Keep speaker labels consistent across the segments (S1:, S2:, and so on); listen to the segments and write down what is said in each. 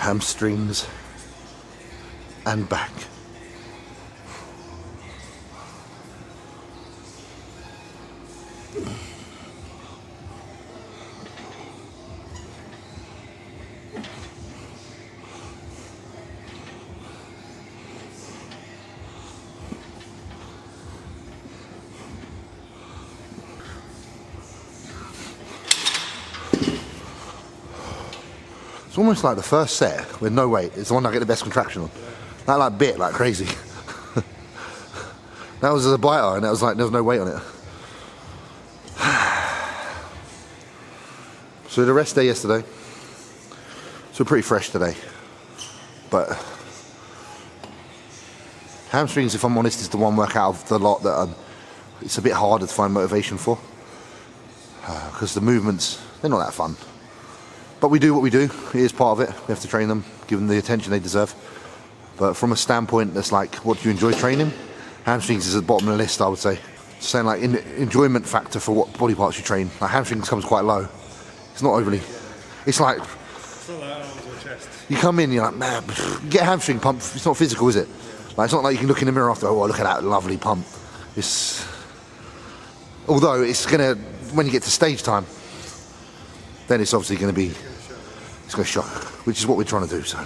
S1: hamstrings, and back. It's almost like the first set with no weight is the one I get the best contraction on. That like bit like crazy. That was a biter and that was like there was no weight on it. So the rest day yesterday. So pretty fresh today. But hamstrings, if I'm honest, is the one workout of the lot that it's a bit harder to find motivation for. Because the movements, they're not that fun. But we do what we do, it is part of it. We have to train them, give them the attention they deserve. But from a standpoint that's like, what do you enjoy training? Hamstrings is at the bottom of the list, I would say. Saying like enjoyment factor for what body parts you train. Like hamstrings comes quite low. It's not overly, it's like, you come in, you're like, man, get a hamstring pump, it's not physical, is it? Like, it's not like you can look in the mirror after, oh, look at that lovely pump. It's, although it's gonna, when you get to stage time, then it's obviously gonna be, it's gonna shock, which is what we're trying to do, so.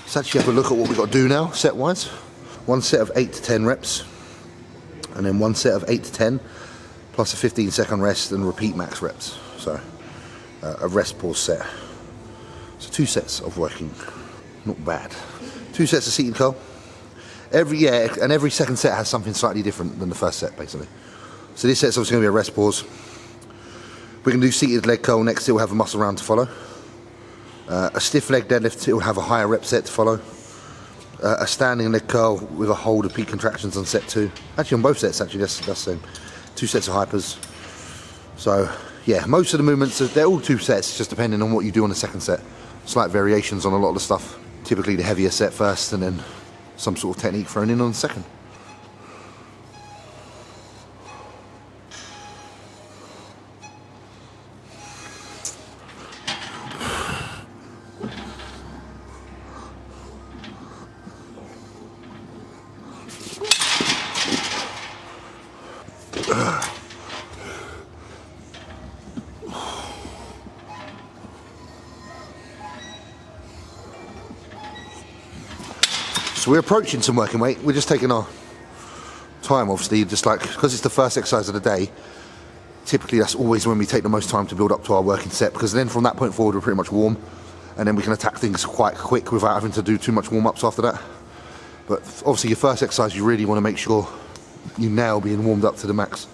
S1: Let's actually have a look at what we've got to do now, set-wise. One set of 8 to 10 reps, and then one set of 8 to 10, plus a 15-second rest and repeat max reps. So, a rest pause set. So 2 sets of working, not bad. 2 sets of seated curl. Every second set has something slightly different than the first set, basically. So this set's obviously going to be a rest pause. We're going to do seated leg curl next, it will have a muscle round to follow. A stiff leg deadlift, it will have a higher rep set to follow. A standing leg curl with a hold of peak contractions on set 2. Actually on both sets, actually, that's the same. 2 sets of hypers. So yeah, most of the movements, they're all 2 sets, just depending on what you do on the second set. Slight variations on a lot of the stuff. Typically the heavier set first and then some sort of technique thrown in on the second. So we're approaching some working weight. We're just taking our time, obviously, just like, because it's the first exercise of the day, typically that's always when we take the most time to build up to our working set, because then from that point forward we're pretty much warm, and then we can attack things quite quick without having to do too much warm-ups after that. But obviously your first exercise, you really want to make sure you nail being warmed up to the max.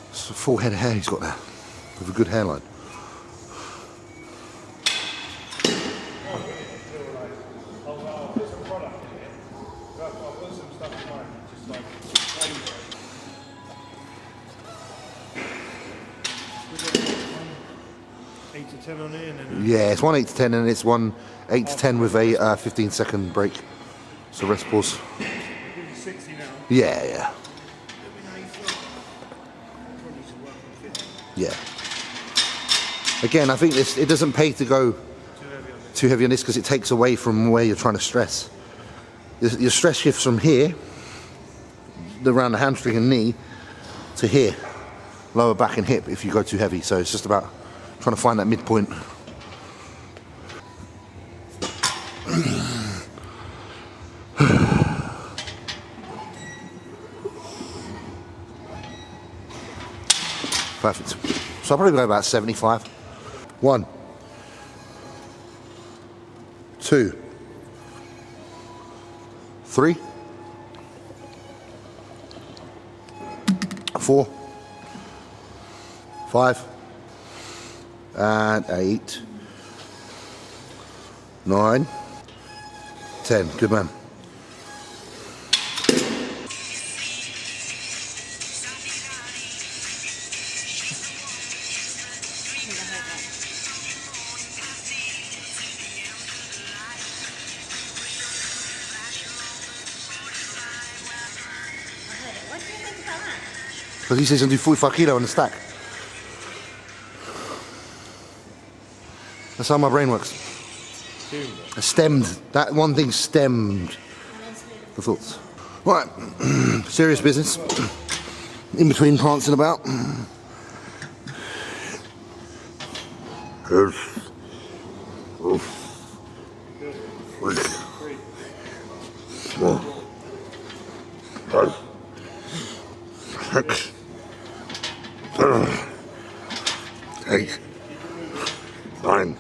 S1: It's a full head of hair he's got there, with a good hairline. Yeah, it's one 8 to 10 and it's one 8 to 10 with a 15-second break. So rest pause. Yeah. Yeah. Again, I think it doesn't pay to go too heavy on this because it takes away from where you're trying to stress. Your stress shifts from here, around the hamstring and knee, to here, lower back and hip if you go too heavy. So it's just about trying to find that midpoint. Perfect. So I'll probably go about 75. 1, 2, 3, 4, 5, and 8, 9, 10. Good man. Because he says he'll do 45 kilo on the stack. That's how my brain works. Stemmed. That one thing stemmed the thoughts. Right, serious business. In between prancing about. Good. 3, 4, 5, 6, 7, 8, 9,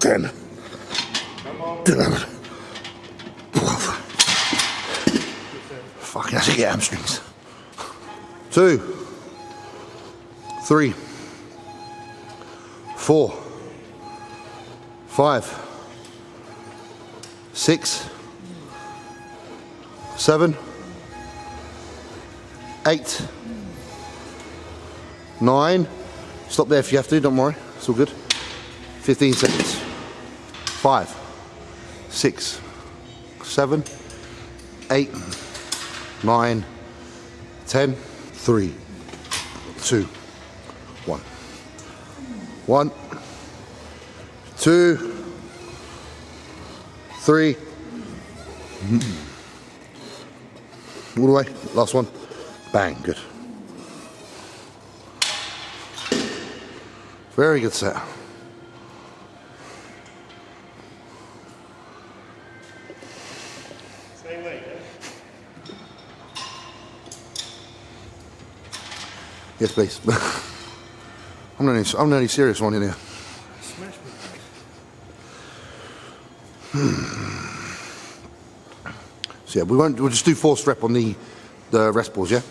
S1: 10, 11, 12. Fucking have to get hamstrings. 2, 3, 4, 5, 6, 7, 8, 9. Stop there if you have to, don't worry, it's all good. 15 seconds. 5, 6, 7, 8, 9, 10, 3, 2, 1. 1, 2, 3. All the way, last one. Bang, good. Very good set.
S2: Same way, yeah?
S1: Yes, please. I'm the only serious one in here.
S2: Smash me.
S1: So yeah, we'll just do forced rep on the rest balls, yeah?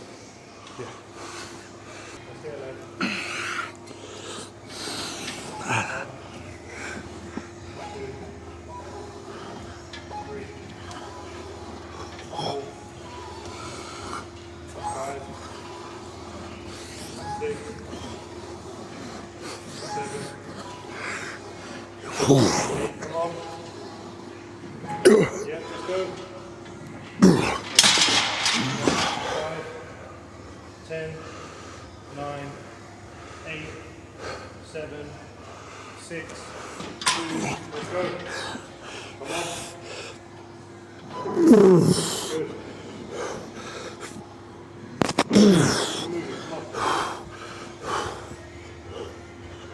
S2: Yeah. Come on. Yeah, let's go. 5, 10, 9, 8, 7, 6, 2, let's go. Come on. Good.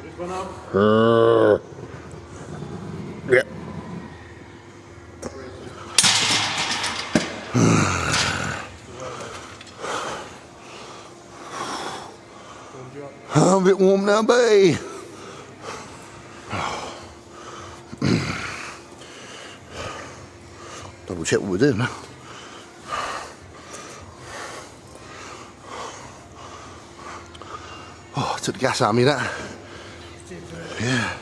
S2: This one up.
S1: Yeah. I'm a bit warm now, babe. Double check what we're doing now. Oh, took the gas out of me, that. Yeah.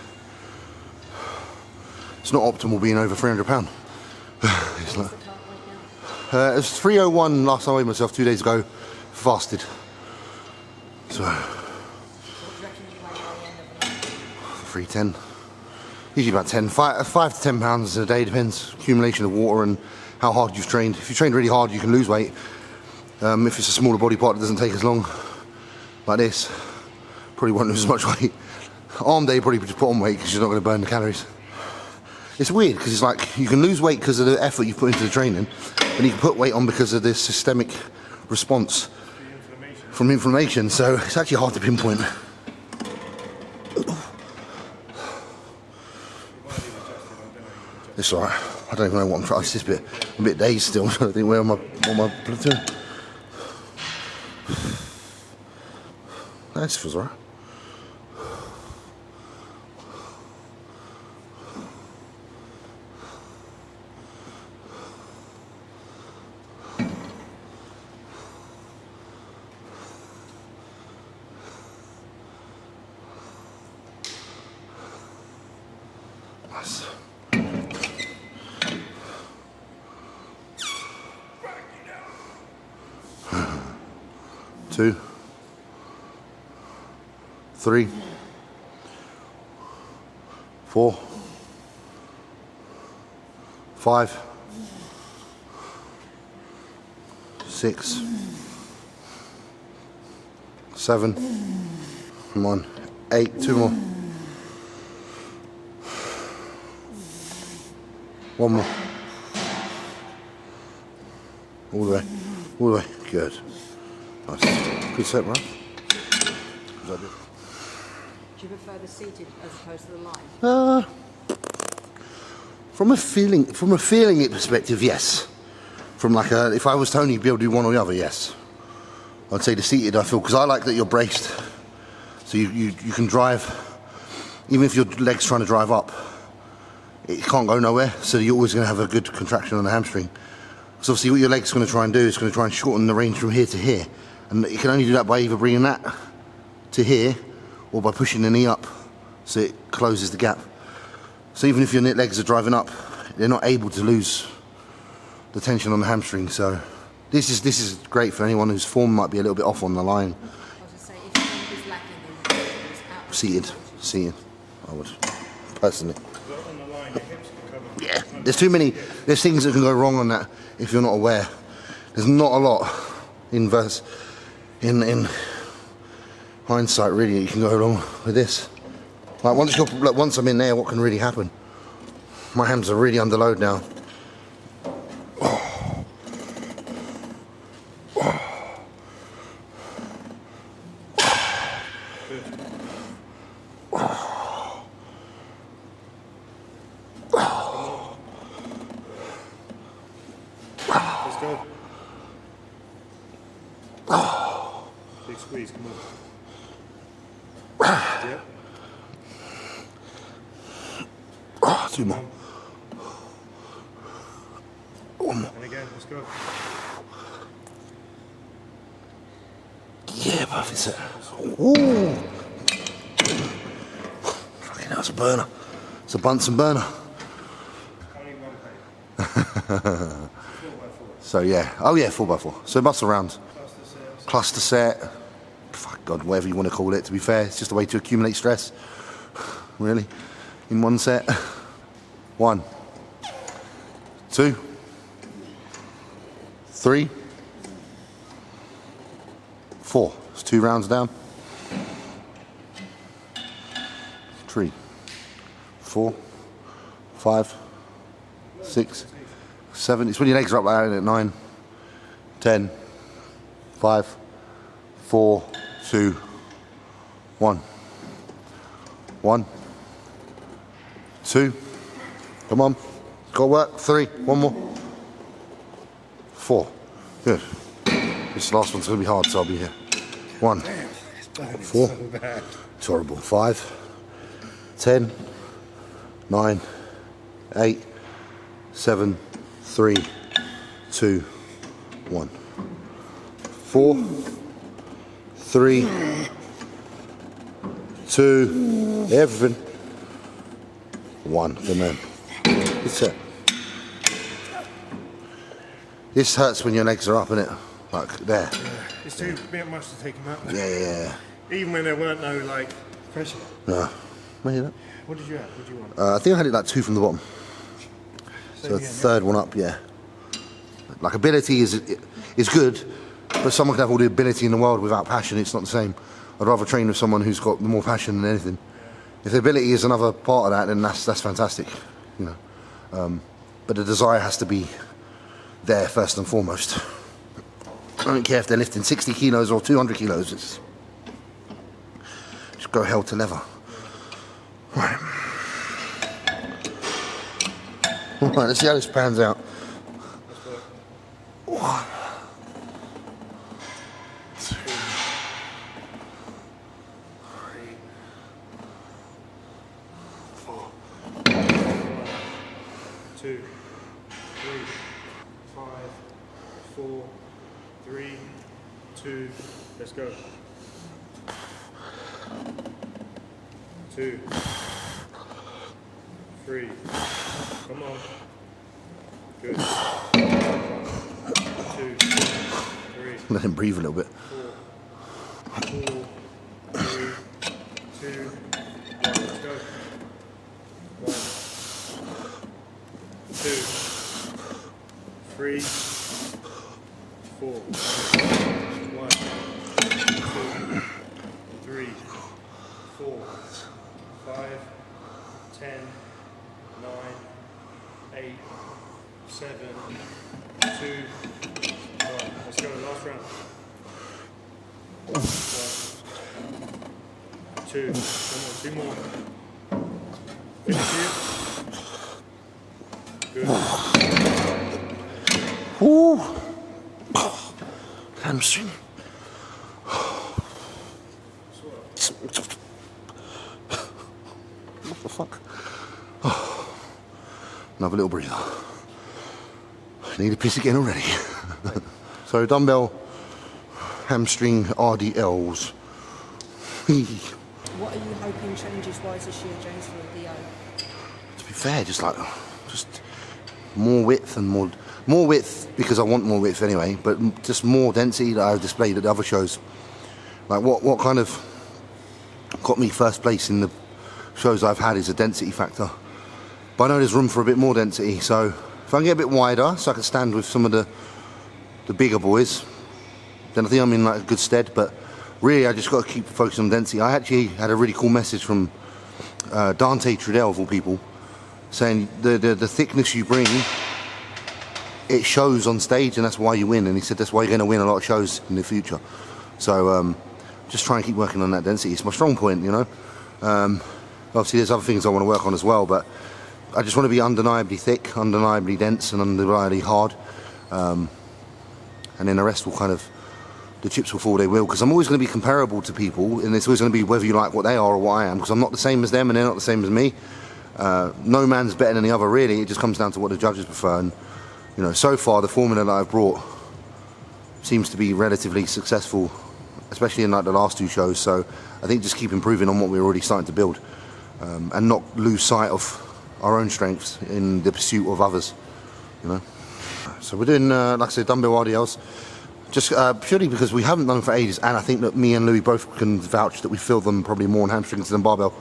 S1: It's not optimal being over 300 pounds. It's like, it was 301 last time I weighed myself 2 days ago, fasted. So 310. Usually about 5 to 10 pounds a day, depends. Accumulation of water and how hard you've trained. If you trained really hard, you can lose weight. If it's a smaller body part, it doesn't take as long. Like this, probably won't lose as much weight. Arm day, probably just put on weight because you're not going to burn the calories. It's weird because it's like you can lose weight because of the effort you put into the training, and you can put weight on because of this systemic response from inflammation. So it's actually hard to pinpoint. It's alright. I don't even know what I'm trying. It's just a bit dazed still. I don't think where my platoon. This feels alright. Nice. 2, 3, 4, 5, 6, 7, come on, 8, 2 more. 1 more. All the way, all the way, good. Nice. Good set, right?
S3: Do you prefer the seated as opposed to the lying?
S1: From a feeling it perspective, yes. From like a, if I was Tony, you'd be able to do one or the other, yes. I'd say the seated, I feel, because I like that you're braced, so you can drive, even if your leg's trying to drive up, it can't go nowhere, so you're always going to have a good contraction on the hamstring. So obviously what your leg's going to try and do is going to try and shorten the range from here to here, and you can only do that by either bringing that to here or by pushing the knee up so it closes the gap. So even if your legs are driving up, they're not able to lose the tension on the hamstring. So this is great for anyone whose form might be a little bit off on the line.
S3: I was going to say, if your is lacking, then it's out.
S1: Seated, I would personally.
S2: But on the line, your hips can cover.
S1: Yeah, there's things that can go wrong on that if you're not aware. There's not a lot in hindsight really you can go wrong with this. Like once I'm in there, what can really happen? My hands are really under load now.
S2: Let's go. Big squeeze, come on. Yep.
S1: 2 more. 1 more.
S2: And again, let's go.
S1: Yeah, perfect set. Ooh. Fucking hell, it's a burner. It's a Bunsen burner.
S2: Only one plate.
S1: So yeah, oh yeah, 4x4. So muscle rounds. Cluster set. Fuck God, whatever you want to call it, to be fair. It's just a way to accumulate stress. Really. In one set. 1, 2, 3, 4. It's 2 rounds down. 3, 4, 5, 6, 7. It's when your legs are up like that, 9, 10, 5, 4, 2, 1. 1, 2. Come on. Got work. 3. 1 more. 4. Good. This last one's going to be hard, so I'll be here. 1. 4. It's horrible. 5. 10. 9. 8. 7. 3. 2. 1. 4. 3. 2. Everything. 1. Good man. Good set. This hurts when your legs are up, innit? Like there.
S2: Yeah. It's too bit much to take him out.
S1: Yeah.
S2: Even when there weren't no like pressure.
S1: No. Maybe that.
S2: What did you have? What did you want?
S1: I think I had it like 2 from the bottom. So
S2: again,
S1: third one up, yeah. Like ability is good, but someone can have all the ability in the world without passion. It's not the same. I'd rather train with someone who's got more passion than anything. If the ability is another part of that, then that's fantastic, you know. But the desire has to be there first and foremost. I don't care if they're lifting 60 kilos or 200 kilos. It's just go hell to leather. Right. All right, let's see how this pans out. 1, 2,
S2: 2, 3, 5, 4, 3, 2, let's go. 2, 3. Come on. Good. 2, 3.
S1: Let him breathe a little bit.
S2: 4, 3, 2, 1. Let's go. 1, 2, 3, 4. 1, 2, 3, 4, 5, 10, 9, 8, 7, 2, 1. Let's go. Last round. 1, 2. Come on, 2 more. Finish it. Good.
S1: Woo! Hamstring. What the fuck? Another little breather. Need a piss again already. So dumbbell hamstring RDLs.
S3: What are you hoping changes wise this year, James, for the DO?
S1: To be fair, just more width and more width because I want more width anyway, but just more density that I've displayed at the other shows. Like what kind of got me first place in the shows I've had is a density factor. But I know there's room for a bit more density, so if I can get a bit wider so I can stand with some of the bigger boys, then I think I'm in like a good stead. But really I just got to keep focusing on density. I actually had a really cool message from Dante Trudell of all people, saying the thickness you bring, it shows on stage, and that's why you win. And he said that's why you're going to win a lot of shows in the future. So just try and keep working on that density. It's my strong point, you know. Obviously there's other things I want to work on as well, but I just want to be undeniably thick, undeniably dense, and undeniably hard. And then the rest will the chips will fall where they will, because I'm always going to be comparable to people, and it's always going to be whether you like what they are or what I am, because I'm not the same as them and they're not the same as me. No man's better than the other, really. It just comes down to what the judges prefer. And you know, so far the formula that I've brought seems to be relatively successful, especially in like the last 2 shows. So I think just keep improving on what we're already starting to build, and not lose sight of our own strengths in the pursuit of others, you know. So we're doing, like I said, dumbbell RDLs, just purely because we haven't done them for ages, and I think that me and Louis both can vouch that we feel them probably more on hamstrings than barbell.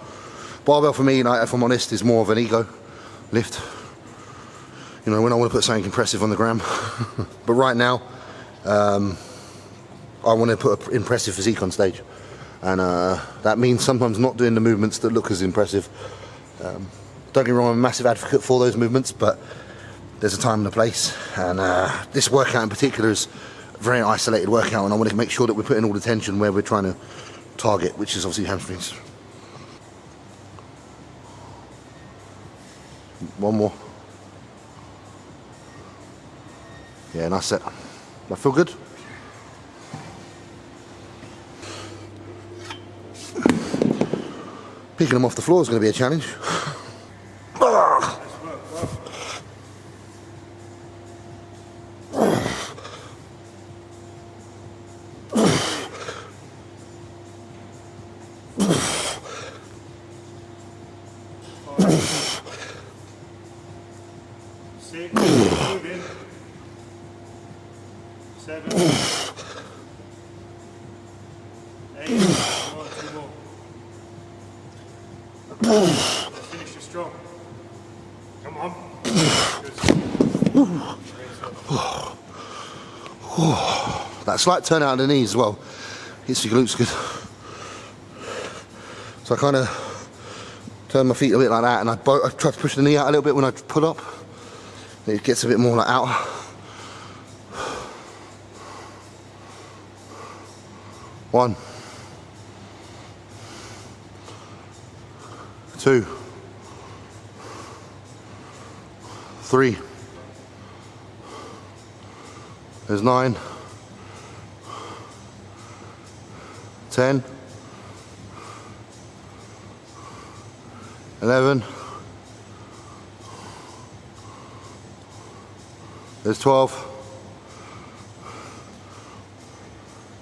S1: Barbell for me, like, if I'm honest, is more of an ego lift. You know, when I want to put something impressive on the gram. But right now, I want to put an impressive physique on stage, and that means sometimes not doing the movements that look as impressive. Don't get me wrong, I'm a massive advocate for those movements, but there's a time and a place, and this workout in particular is a very isolated workout, and I want to make sure that we're putting all the tension where we're trying to target, which is obviously hamstrings. One more. Yeah, nice set. I feel good. Picking them off the floor is going to be a challenge.
S2: Move in. 7, 8. Come on, 2 more. Let's finish it strong. Come on.
S1: That slight turn out of the knees as well hits your glutes good. So I kind of turn my feet a bit like that, and I try to push the knee out a little bit when I pull up. It gets a bit more like out. 1, 2, 3. There's 9, 10, 11. There's 12.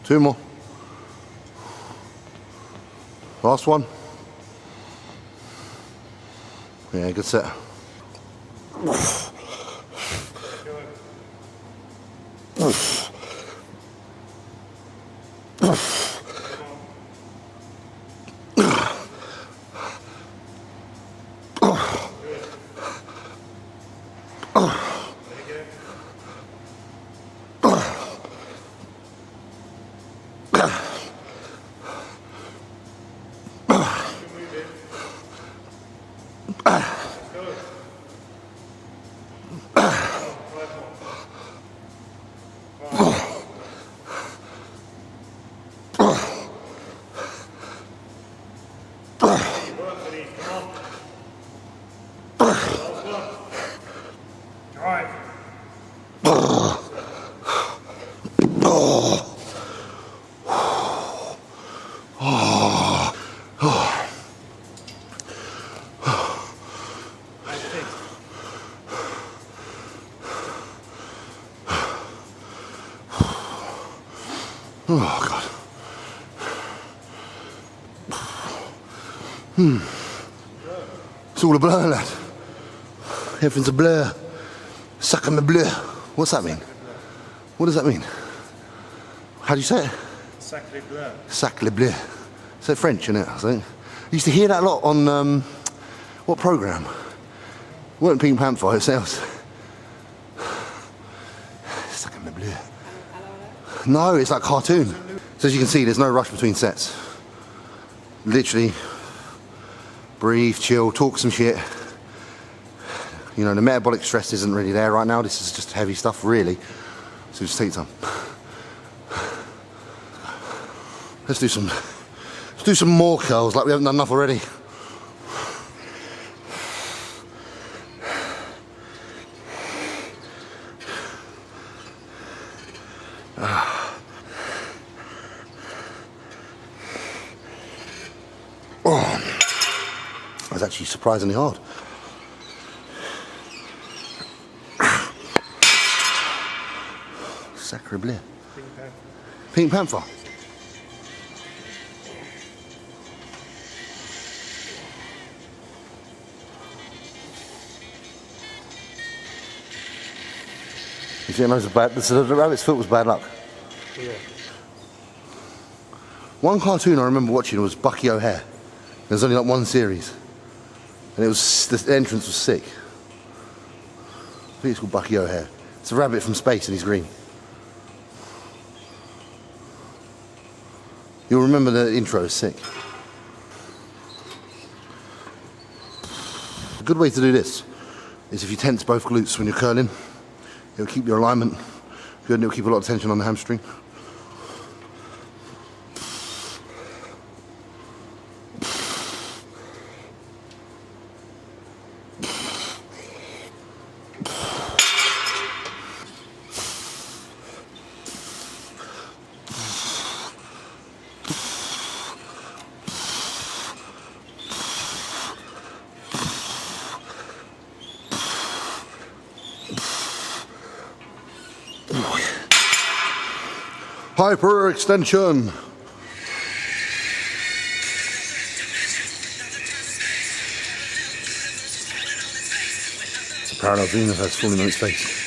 S1: 2 more. Last one. Yeah, good set. Oh, God. It's all a blur, lad. Everything's a blur. Sucking the blur. What's that mean? What does that mean? How do you say it?
S2: Sacre bleu.
S1: Sacre bleu. Is that French, isn't it? I think. I used to hear that a lot on, what programme? It weren't Pink Panther, it else. Sucking the bleu. No, it's like cartoon. So as you can see, there's no rush between sets. Literally, breathe, chill, talk some shit. You know, the metabolic stress isn't really there right now. This is just heavy stuff, really. So just take some. Let's do some more curls, like we haven't done enough already. Oh, that's actually surprisingly hard. Sacre bleu. Pink Panther. You see, the rabbit's foot was bad luck.
S2: Yeah.
S1: One cartoon I remember watching was Bucky O'Hare. There's only like one series, and it was the entrance was sick. I think it's called Bucky O'Hare. It's a rabbit from space and he's green. You'll remember the intro is sick. A good way to do this is if you tense both glutes when you're curling. It'll keep your alignment good and it'll keep a lot of tension on the hamstring. Hyperextension. It's a parallel universe falling on its face.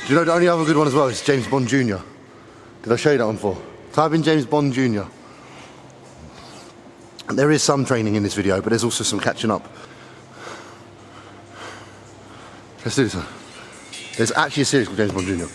S1: Do you know the only other good one as well is James Bond Jr. Did I show you that one before? Type in James Bond Jr. There is some training in this video, but there's also some catching up. Let's do this one. There's actually a series called James Bond Jr.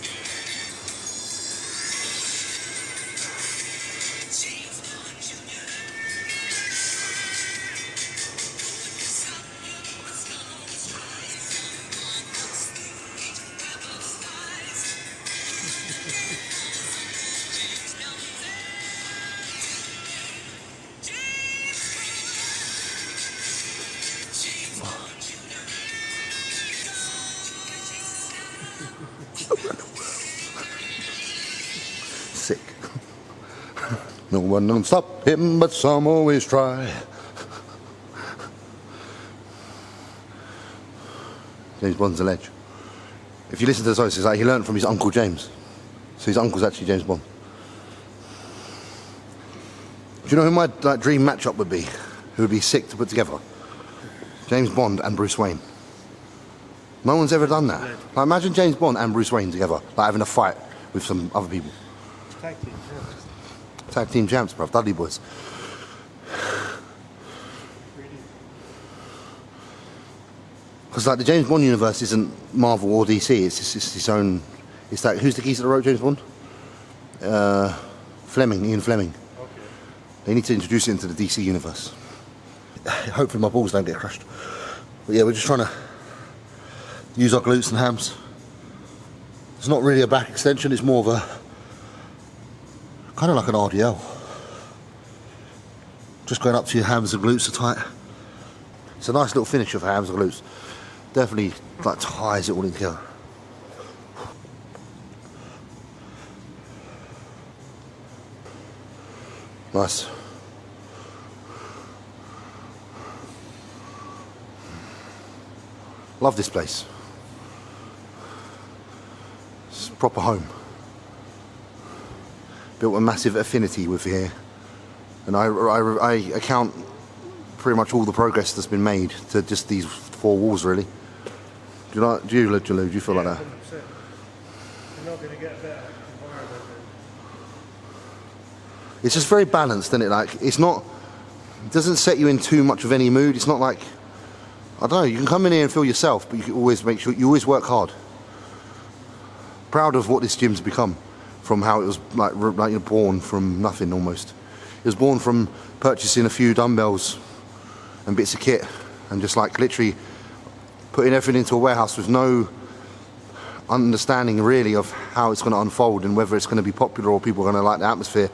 S1: Sick. No one can stop him, but some always try. James Bond's a ledge. If you listen to the songs, it's like he learned from his uncle James. So his uncle's actually James Bond. Do you know who my dream matchup would be? Who would be sick to put together? James Bond and Bruce Wayne. No one's ever done that. Like, imagine James Bond and Bruce Wayne together, like having a fight with some other people.
S2: Tag team champs.
S1: Tag team champs, bruv. Dudley boys. Because like the James Bond universe isn't Marvel or DC. It's just its own. It's like, who's the geezer that wrote James Bond? Ian Fleming.
S2: Okay.
S1: They need to introduce it into the DC universe. Hopefully my balls don't get crushed. But yeah, we're just trying to use our glutes and hams. It's not really a back extension, it's more of a kind of like an RDL. Just going up to your hams and glutes are tight. It's a nice little finisher for hams and glutes. Definitely like ties it all in together. Nice. Love this place. It's a proper home. Built a massive affinity with here, and I account pretty much all the progress that's been made to just these four walls, really. Do you feel like that?
S2: 100%. You're not going to get a better environment.
S1: It's just very balanced, isn't it? Like, it doesn't set you in too much of any mood. It's not like, I don't know, you can come in here and feel yourself, but you can always make sure, you always work hard. Proud of what this gym's become, from how it was like you're born from nothing almost. It was born from purchasing a few dumbbells and bits of kit, and just like literally putting everything into a warehouse with no understanding really of how it's going to unfold and whether it's going to be popular or people are going to like the atmosphere.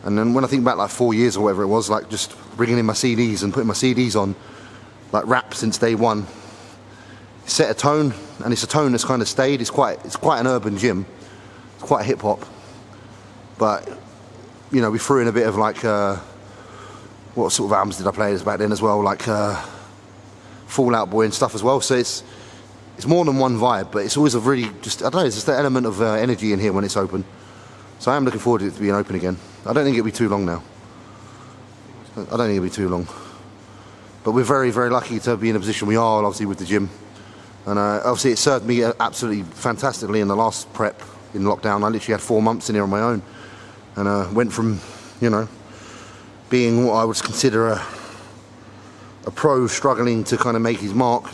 S1: And then when I think back like 4 years or whatever it was, like just bringing in my CDs and putting my CDs on, like rap since day one, set a tone, and it's a tone that's kind of stayed. It's quite an urban gym. It's quite hip hop, but you know, we threw in a bit of like what sort of albums did I play back then as well, like Fall Out Boy and stuff as well. So it's more than one vibe, but it's always a really just, I don't know, it's just the element of energy in here when it's open. So I am looking forward to it being open again. I don't think it'll be too long now. I don't think it'll be too long. But we're very, very lucky to be in a position we are, obviously, with the gym. And obviously it served me absolutely fantastically in the last prep in lockdown. I literally had 4 months in here on my own. And went from, you know, being what I would consider a pro struggling to kind of make his mark,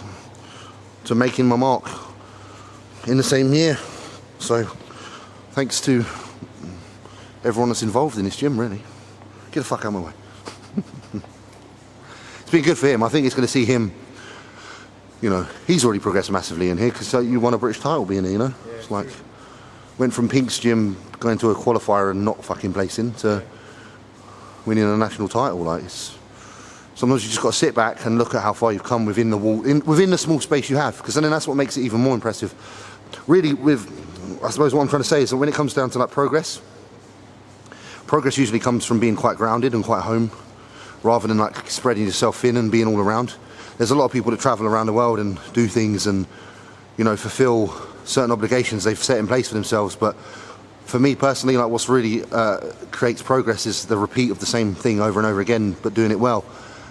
S1: to making my mark in the same year. So thanks to everyone that's involved in this gym, really. Get the fuck out of my way. It's been good for him. I think it's going to see him, you know, he's already progressed massively in here because you won a British title being here, you know?
S2: Yeah,
S1: it's like, went from Pink's gym going to a qualifier and not fucking placing to winning a national title. Like, sometimes you just got to sit back and look at how far you've come within the wall, within the small space you have, because then that's what makes it even more impressive. Really, I suppose what I'm trying to say is that when it comes down to like progress usually comes from being quite grounded and quite home, rather than like spreading yourself thin and being all around. There's a lot of people that travel around the world and do things and, you know, fulfill certain obligations they've set in place for themselves. But for me personally, like what's really creates progress is the repeat of the same thing over and over again, but doing it well.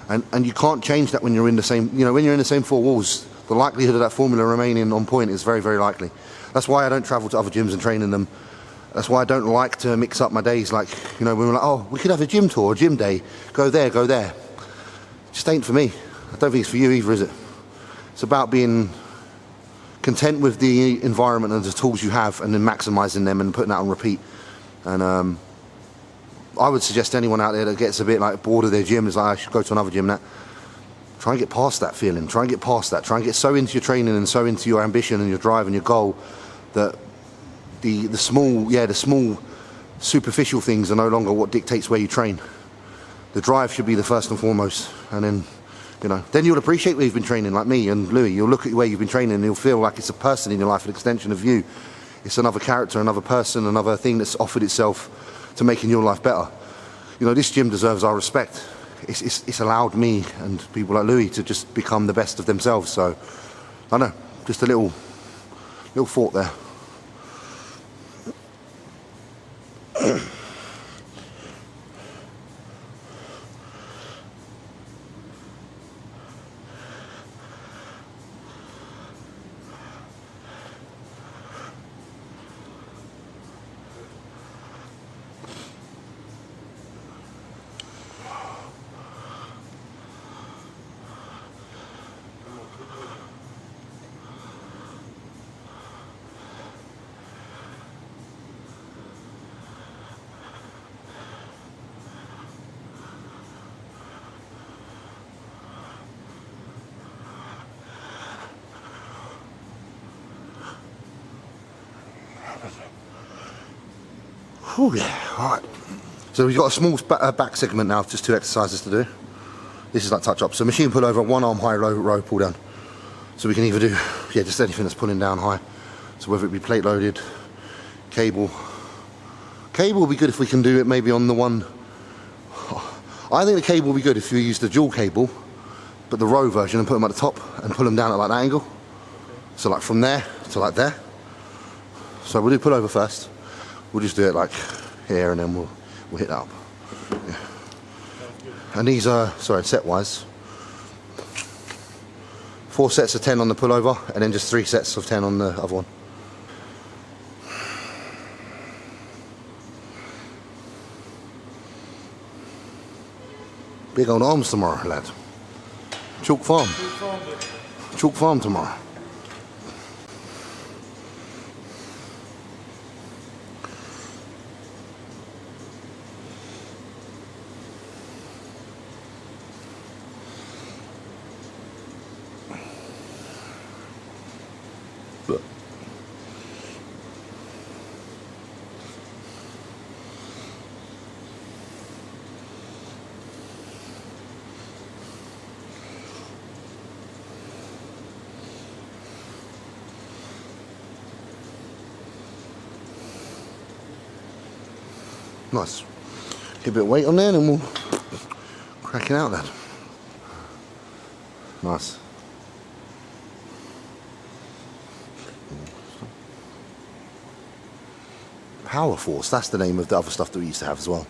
S1: And you can't change that when you're in the same, you know, when you're in the same four walls, the likelihood of that formula remaining on point is very, very likely. That's why I don't travel to other gyms and train in them. That's why I don't like to mix up my days. Like, you know, when we're like, oh, we could have a gym tour, a gym day, go there, go there. It just ain't for me. I don't think it's for you either, is it? It's about being content with the environment and the tools you have, and then maximising them and putting that on repeat. And I would suggest to anyone out there that gets a bit like bored of their gym, is like, I should go to another gym. That try and get past that feeling. Try and get past that. Try and get so into your training and so into your ambition and your drive and your goal that the small superficial things are no longer what dictates where you train. The drive should be the first and foremost, and then, you know, then you'll appreciate where you've been training, like me and Louis. You'll look at where you've been training and you'll feel like it's a person in your life, an extension of you. It's another character, another person, another thing that's offered itself to making your life better. you know, this gym deserves our respect. It's allowed me and people like Louis to just become the best of themselves. So, I don't know, just a little thought there. Oh yeah, alright. So we've got a small back segment now, just 2 exercises to do. This is like touch up. So machine pull over, 1 arm high, row pull down. So we can either do, yeah, just anything that's pulling down high. So whether it be plate loaded, cable. Cable will be good if we can do it maybe on the one. I think the cable will be good if you use the dual cable, but the row version, and put them at the top and pull them down at like that angle. So like from there to like there. So we'll do pull over first. We'll just do it like here and then we'll hit that up. Yeah. And these are, sorry, set wise. 4 sets of 10 on the pullover and then just 3 sets of 10 on the other one. Big old arms tomorrow, lad. Chalk Farm. Chalk Farm tomorrow. Nice. Get a bit of weight on there and we'll crack it out then. Nice. Power Force, that's the name of the other stuff that we used to have as well.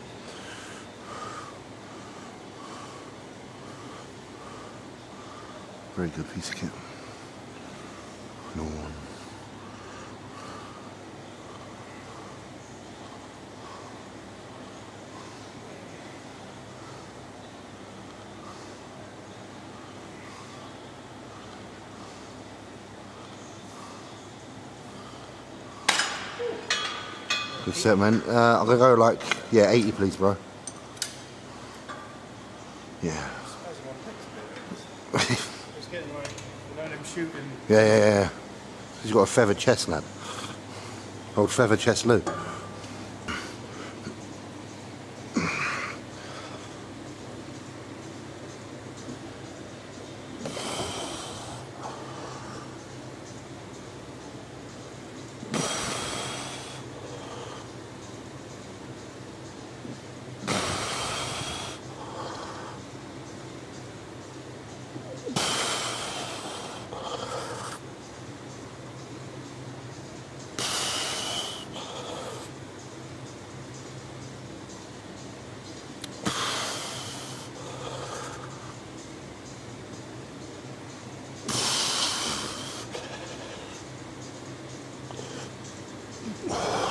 S1: Very good piece of kit. No one. Good set, man. I'm gonna go like, yeah, 80 please, bro. Yeah.
S2: It's getting like, you know them shooting.
S1: Yeah. He's got a feathered chest, lad. Old feathered chest Lou.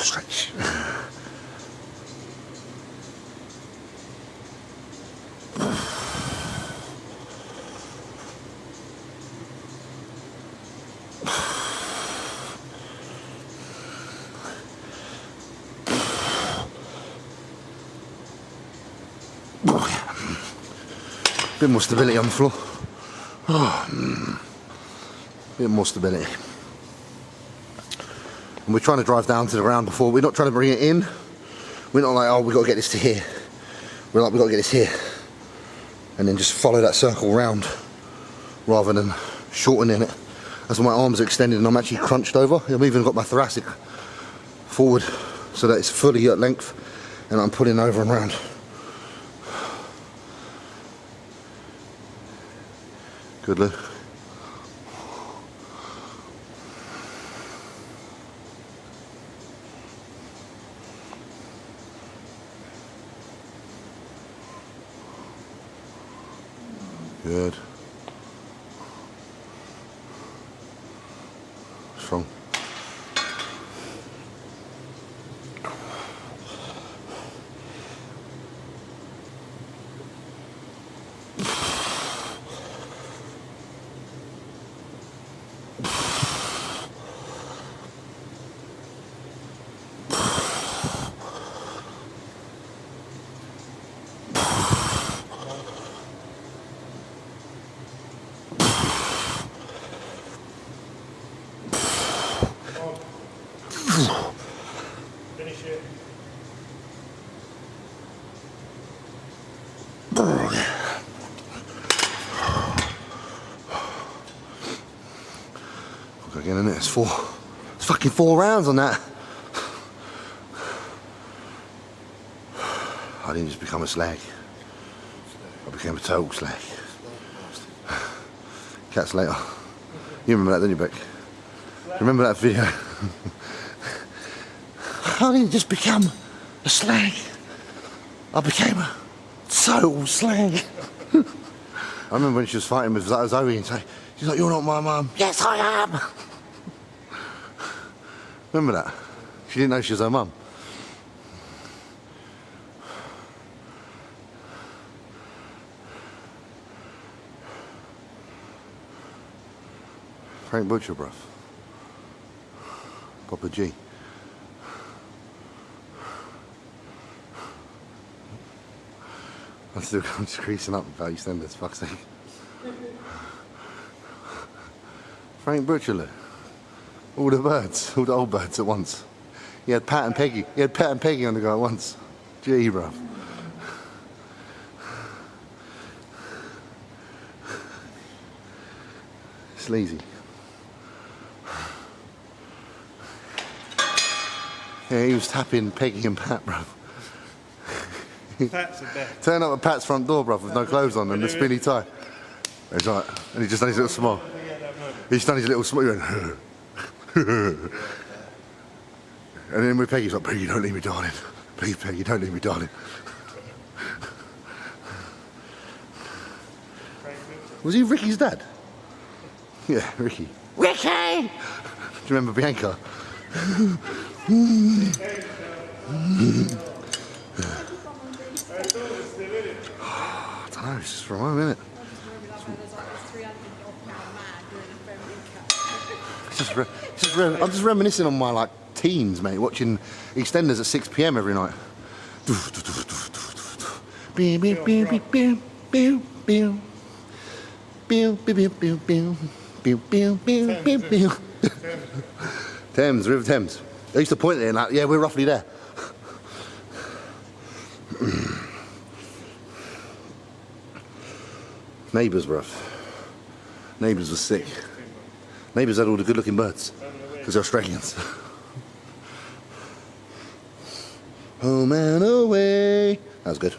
S1: Stretch. Bit more stability on the floor. Bit more stability. And we're trying to drive down to the ground before. We're not trying to bring it in. We're not like, oh, we've got to get this to here. We're like, we've got to get this here. And then just follow that circle round rather than shortening it. As my arms are extended and I'm actually crunched over. I've even got my thoracic forward so that it's fully at length and I'm pulling over and round. Good, Lou. Good. Strong.
S2: Finish it.
S1: Again, isn't it? It's fucking 4 rounds on that. I didn't just become a slag. I became a total slag. Catch later. You remember that, didn't you, Beck? Remember that video? I didn't just become a slag. I became a total slag. I remember when she was fighting with Zoe and she's like, "You're not my mum." Yes, I am. Remember that? She didn't know she was her mum. Frank Butcher, bruv. Papa G. I'm just creasing up about EastEnders, fuck's sake. Frank Butcher, all the birds, all the old birds at once. He had Pat and Peggy. He had Pat and Peggy on the go at once. Gee, bruv. Sleazy. Yeah, he was tapping Peggy and Pat, bruv.
S2: Pat's a bet.
S1: Turn up at Pat's front door, bruv, with no clothes on and a spinny tie. He's like, and he just done his little smile. He's done his little smile. He went, and then with Peggy, he's like, "Peggy, don't leave me, darling. Please, Peggy, don't leave me, darling." Was he Ricky's dad? Yeah, Ricky. Ricky! Do you remember Bianca? I don't know, it's just for a moment, isn't it? I'm just reminiscing on my like teens, mate, watching EastEnders at 6 PM every night. Thames, River Thames. I used to point there and like, yeah, we're roughly there. Neighbours, bruv. Neighbours was sick. Neighbours had all the good-looking birds because they're Australians. Home and away. That was good.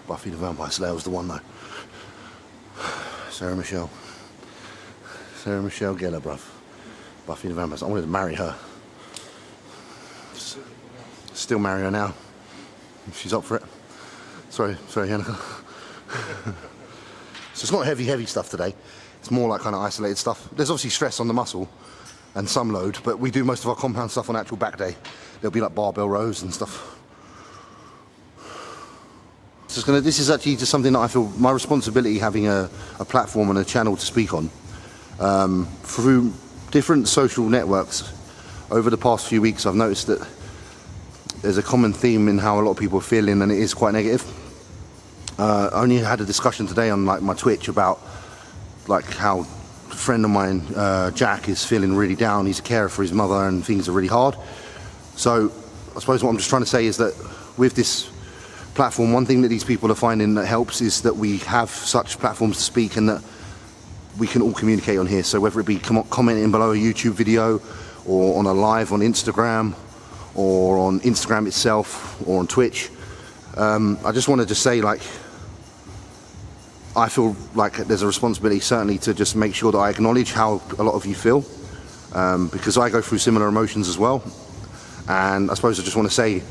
S1: Buffy the Vampire Slayer was the one though. Sarah Michelle Gellar, bruv. Buffy the Vampire Slayer. I wanted to marry her. Still marry her now. If she's up for it. Sorry, Yannicka. So it's not heavy stuff today. It's more like kind of isolated stuff. There's obviously stress on the muscle and some load, but we do most of our compound stuff on actual back day. There'll be like barbell rows and stuff. This is actually just something that I feel my responsibility, having a platform and a channel to speak on. Through different social networks over the past few weeks, I've noticed that there's a common theme in how a lot of people are feeling, and it is quite negative. I only had a discussion today on like my Twitch about like how a friend of mine, Jack, is feeling really down. He's a carer for his mother and things are really hard. So I suppose what I'm just trying to say is that with this platform, one thing that these people are finding that helps is that we have such platforms to speak and that we can all communicate on here. So whether it be commenting below a YouTube video or on a live on Instagram or on Instagram itself or on Twitch, I just wanted to say, like, I feel like there's a responsibility certainly to just make sure that I acknowledge how a lot of you feel, because I go through similar emotions as well. And I suppose I just want to say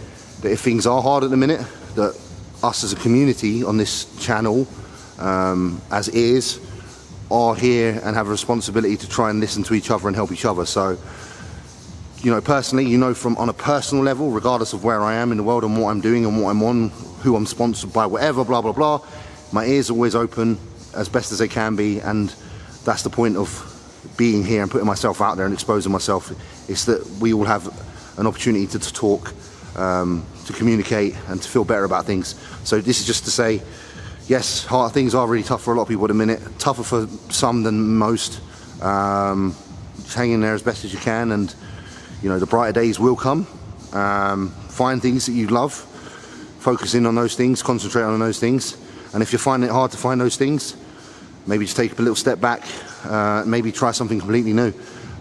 S1: that if things are hard at the minute, that us as a community on this channel, as ears, are here and have a responsibility to try and listen to each other and help each other. So, you know, personally, you know, from on a personal level, regardless of where I am in the world and what I'm doing and what I'm on, who I'm sponsored by, whatever, blah, blah, blah, my ears are always open as best as they can be. And that's the point of being here and putting myself out there and exposing myself. It's that we all have an opportunity to talk, to communicate and to feel better about things. So this is just to say, yes, things are really tough for a lot of people at the minute, tougher for some than most. Just hang in there as best as you can, and you know, the brighter days will come. Find things that you love, focus in on those things, concentrate on those things. And if you're finding it hard to find those things, maybe just take a little step back, maybe try something completely new.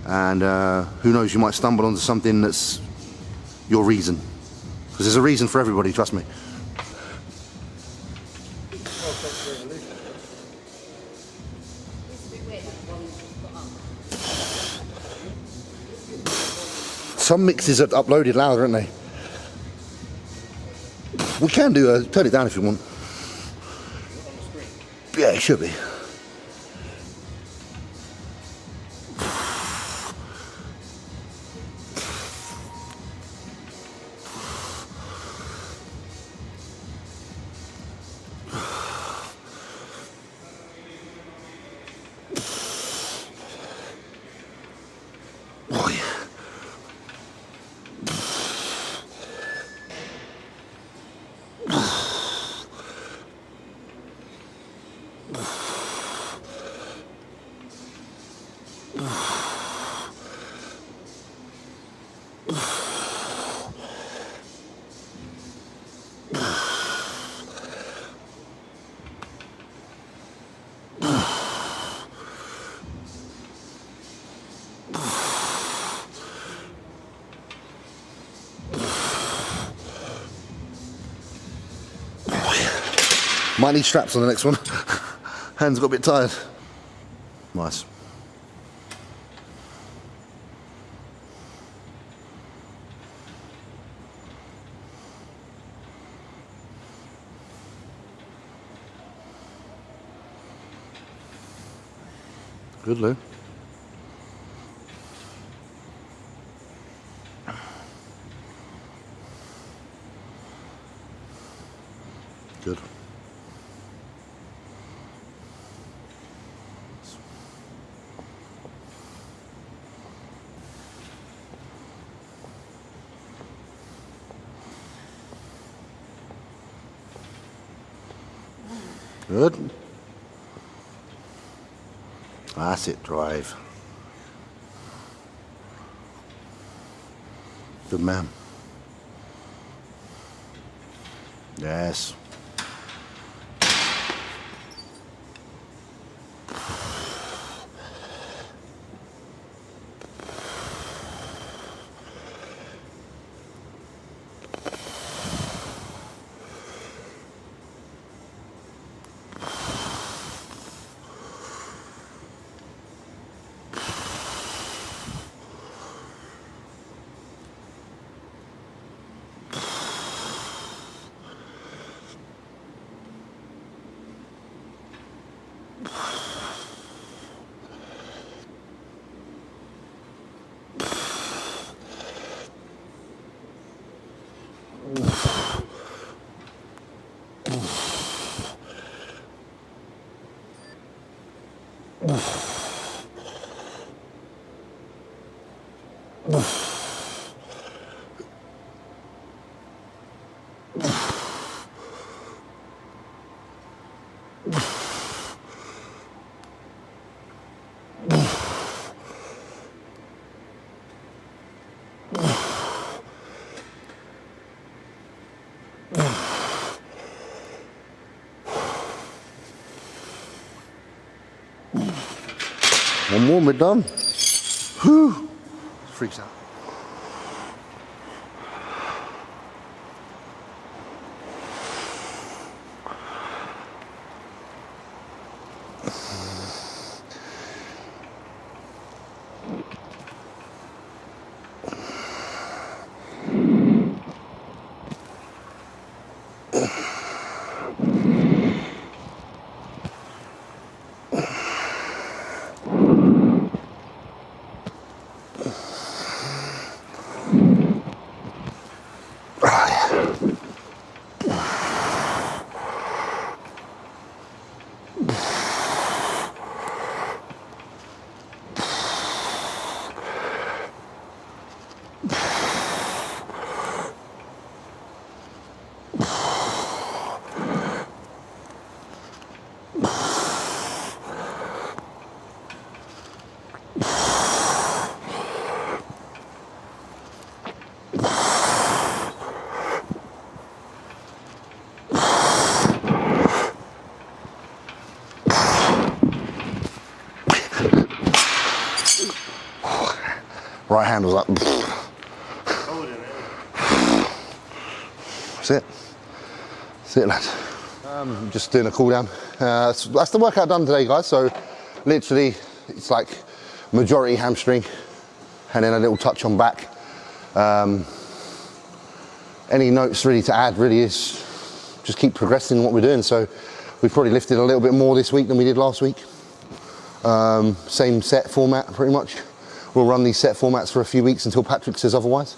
S1: And who knows, you might stumble onto something that's your reason. Because there's a reason for everybody, trust me. Some mixes are uploaded louder, aren't they? We can do turn it down if you want. Yeah, it should be. Oh, yeah. Might need straps on the next one. Hands got a bit tired. Nice. Good, Lou. Good. Good. That's it, drive. Good man. Yes. One more, we're done. Whew. Freaks out. Right hand was like, that's it. That's it, lads. Just doing a cool down. That's the workout done today, guys. So literally, it's like majority hamstring and then a little touch on back. Any notes really to add really is just keep progressing in what we're doing. So we've probably lifted a little bit more this week than we did last week. Same set format pretty much. We'll run these set formats for a few weeks until Patrick says otherwise.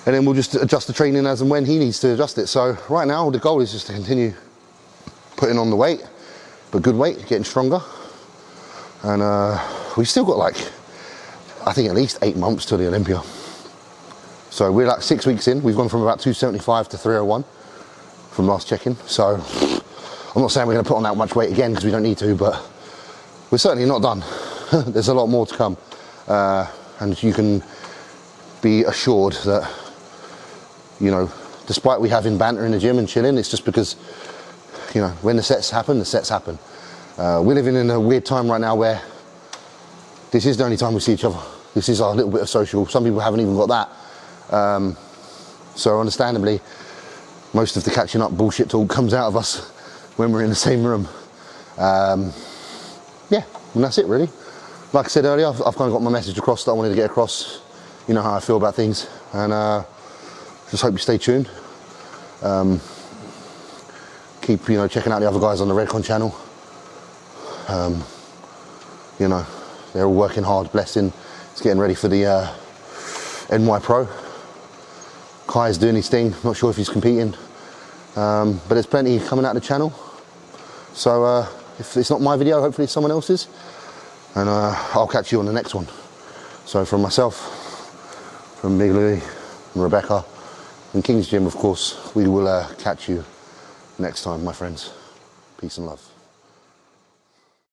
S1: And then we'll just adjust the training as and when he needs to adjust it. So right now the goal is just to continue putting on the weight, but good weight, getting stronger. And we've still got like, I think at least 8 months till the Olympia. So we're like 6 weeks in. We've gone from about 275 to 301 from last check-in. So I'm not saying we're gonna put on that much weight again because we don't need to, but we're certainly not done. There's a lot more to come. And you can be assured that, you know, despite we having banter in the gym and chilling, it's just because, you know, when the sets happen, the sets happen. We're living in a weird time right now where this is the only time we see each other. This is our little bit of social. Some people haven't even got that. So understandably, most of the catching up bullshit talk comes out of us when we're in the same room. Yeah, and that's it really. Like I said earlier, I've kind of got my message across that I wanted to get across. You know how I feel about things, and just hope you stay tuned. Keep, you know, checking out the other guys on the Redcon channel. You know, they're all working hard, blessing. It's getting ready for the NY Pro. Kai's doing his thing, not sure if he's competing, but there's plenty coming out of the channel. So if it's not my video, hopefully it's someone else's. And I'll catch you on the next one. So from myself, from Big Louie, and Rebecca, and King's Gym, of course, we will catch you next time, my friends. Peace and love.